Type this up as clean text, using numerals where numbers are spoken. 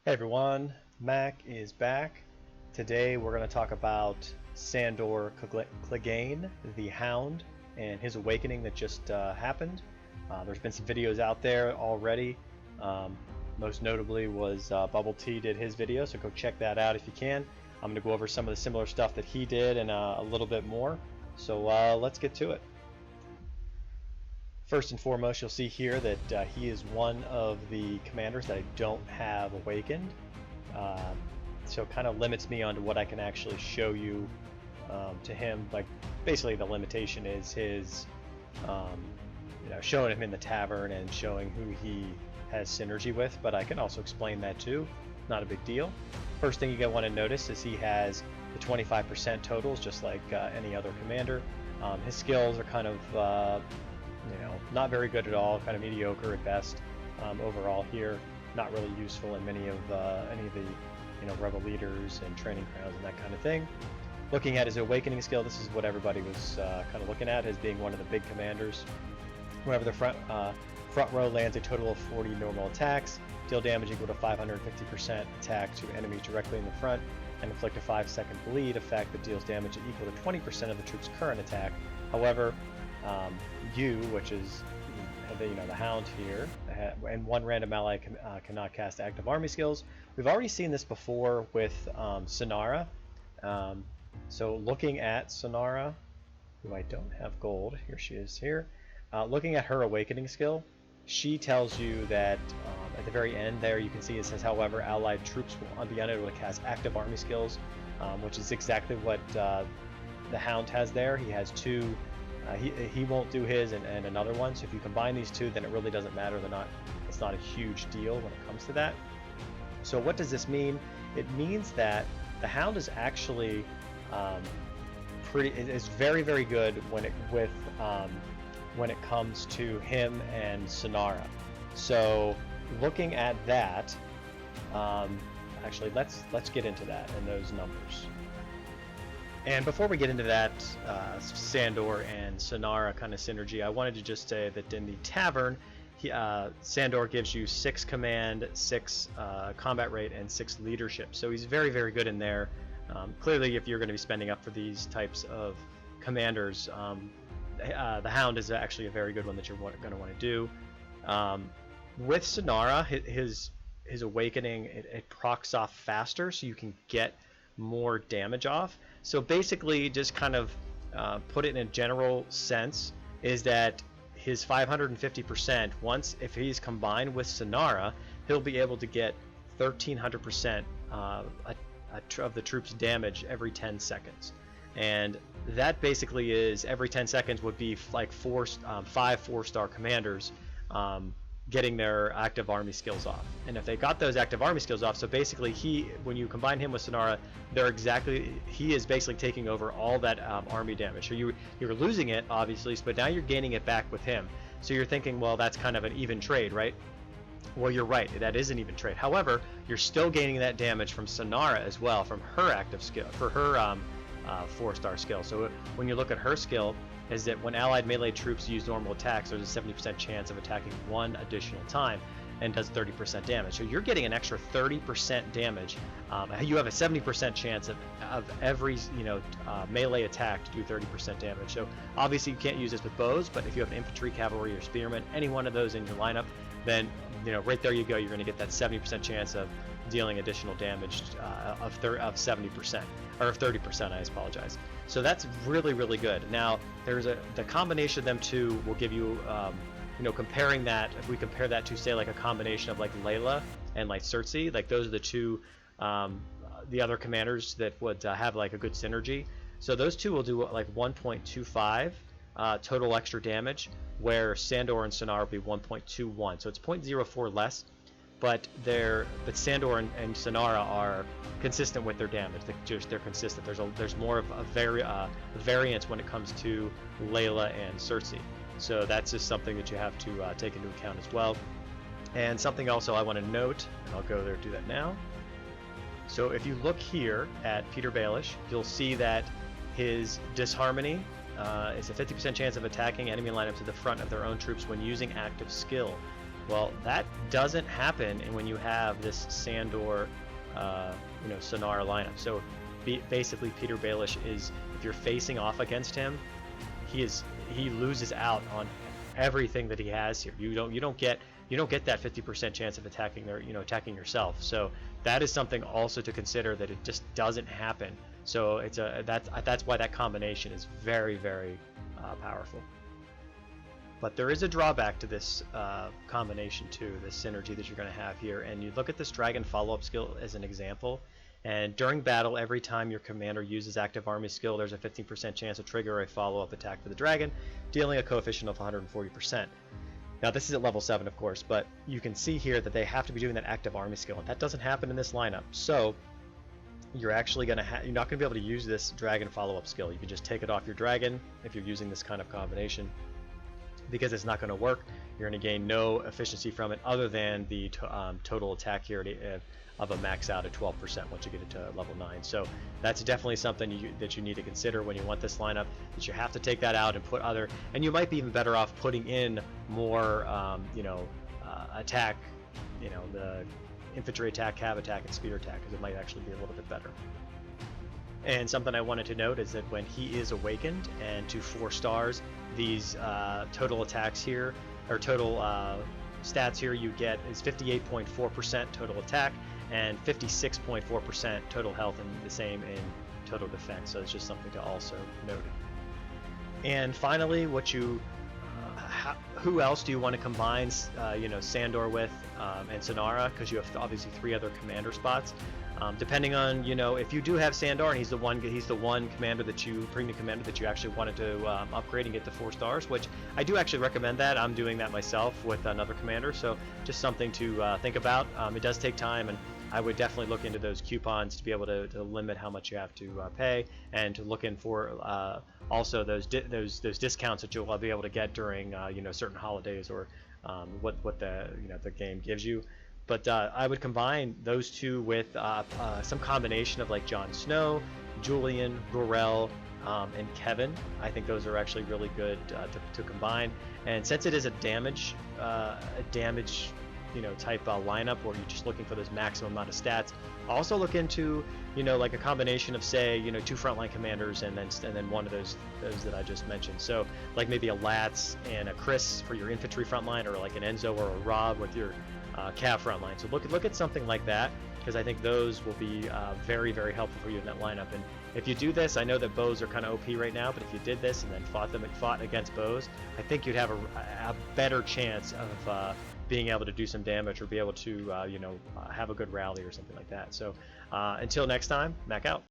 Hey everyone, Mac is back. Today we're going to talk about Sandor Clegane, the Hound, and his awakening that just happened. There's been some videos out there already. Most notably was Bubble T did his video, so go check that out if you can. I'm going to go over some of the similar stuff that he did and a little bit more. So let's get to it. First and foremost, you'll see here that he is one of the commanders that I don't have awakened. So it kind of limits me onto what I can actually show you to him. Like, basically the limitation is his, showing him in the tavern and showing who he has synergy with, but I can also explain that too. Not a big deal. First thing you want to notice is he has the 25% totals, just like any other commander. His skills are kind of not very good at all, kind of mediocre at best. Overall here, not really useful in many of any of the rebel leaders and training grounds and that kind of thing. Looking at his awakening skill, this is what everybody was kind of looking at as being one of the big commanders. Whenever the front row lands a total of 40 normal attacks, deal damage equal to 550% attack to enemies directly in the front, and inflict a 5-second bleed effect that deals damage equal to 20% of the troop's current attack. However, which is the Hound here, and one random ally cannot cast active army skills. We've already seen this before with Sinara. So looking at Sinara, who I don't have gold, here she is here. Looking at her awakening skill, she tells you that at the very end there you can see it says, however, allied troops will be unable to cast active army skills, which is exactly what the Hound has there. He has two. He won't do his and another one, so if you combine these two, then it really doesn't matter. It's not a huge deal when it comes to that. So what does this mean? It means that the Hound is actually is very, very good when it comes to him and Sinara. So looking at that, actually let's get into that and those numbers. And before we get into that Sandor and Sinara kind of synergy, I wanted to just say that in the tavern, Sandor gives you 6 command, 6 combat rate, and 6 leadership. So he's very, very good in there. Clearly, if you're going to be spending up for these types of commanders, the Hound is actually a very good one that you're going to want to do. With Sinara, his awakening, it procs off faster, so you can get more damage off. So basically, just kind of put it in a general sense, is that his 550%, if he's combined with Sinara, he'll be able to get 1300% of the troops' damage every 10 seconds. And that basically is every 10 seconds would be like 5 4-star commanders getting their active army skills off. And if they got those active army skills off, so basically when you combine him with Sinara, he is basically taking over all that army damage. So you're losing it, obviously, but now you're gaining it back with him. So you're thinking, well, that's kind of an even trade, right? Well, you're right, that is an even trade. However, you're still gaining that damage from Sinara as well, from her active skill, for her 4-star skill. So when you look at her skill, is that when allied melee troops use normal attacks, there's a 70% chance of attacking one additional time, and does 30% damage. So you're getting an extra 30% damage. You have a 70% chance of every melee attack to do 30% damage. So obviously you can't use this with bows, but if you have an infantry, cavalry, or spearman, any one of those in your lineup, then right there you go. You're going to get that 70% chance of dealing additional damage of 70% or of 30%. I apologize. So that's really, really good. Now the combination of them two will give you comparing that, if we compare that to say like a combination of like Layla and like Cersei, like those are the two the other commanders that would have like a good synergy. So those two will do like 1.25 total extra damage, where Sandor and Sinara will be 1.21. So it's 0.04 less, but Sandor and Sinara are consistent with their damage. They're consistent. There's more of a variance when it comes to Layla and Cersei. So that's just something that you have to take into account as well. And something also I want to note, and I'll go there and do that now. So if you look here at Peter Baelish, you'll see that his disharmony is a 50% chance of attacking enemy lineups at the front of their own troops when using active skill. Well, that doesn't happen when you have this Sandor, Sinara lineup. So basically, Peter Baelish is, if you're facing off against him, he loses out on everything that he has here. You don't get that 50% chance of attacking attacking yourself. So that is something also to consider, that it just doesn't happen. So that's why that combination is very, very powerful. But there is a drawback to this combination too, this synergy that you're going to have here. And you look at this dragon follow-up skill as an example. And during battle, every time your commander uses active army skill, there's a 15% chance to trigger a follow-up attack for the dragon, dealing a coefficient of 140%. Now this is at level 7, of course, but you can see here that they have to be doing that active army skill, and that doesn't happen in this lineup. So you're actually you're not going to be able to use this dragon follow-up skill. You can just take it off your dragon if you're using this kind of combination, because it's not going to work. You're going to gain no efficiency from it other than the total attack here of a max out at 12% once you get it to level 9. So that's definitely something that you need to consider when you want this lineup, that you have to take that out and put other, and you might be even better off putting in more attack, the infantry attack, cav attack, and speeder attack, because it might actually be a little bit better. And something I wanted to note is that when he is awakened and to 4 stars, these total attacks here, or total stats here you get is 58.4% total attack and 56.4% total health, and the same in total defense. So it's just something to also note. And finally, who else do you want to combine Sandor with and Sinara, because you have obviously 3 other commander spots. Depending on, if you do have Sandor and he's the one commander that you actually wanted to upgrade and get to 4 stars, which I do actually recommend that. I'm doing that myself with another commander, so just something to think about. It does take time, and I would definitely look into those coupons to be able to limit how much you have to pay, and to look in for also those discounts that you'll be able to get during certain holidays, or what the game gives you. But I would combine those 2 with some combination of like Jon Snow, Julian, Gorel, and Kevin. I think those are actually really good to combine. And since it is a damage type lineup, where you're just looking for those maximum amount of stats, also look into like a combination of, say, 2 frontline commanders and then one of those that I just mentioned. So like maybe a Latz and a Chris for your infantry frontline, or like an Enzo or a Rob with your cav frontline. So look at something like that, because I think those will be very, very helpful for you in that lineup. And if you do this, I know that bows are kind of OP right now, but if you did this and then fought against bows, I think you'd have a better chance of being able to do some damage, or be able to have a good rally or something like that. So until next time, Mac out.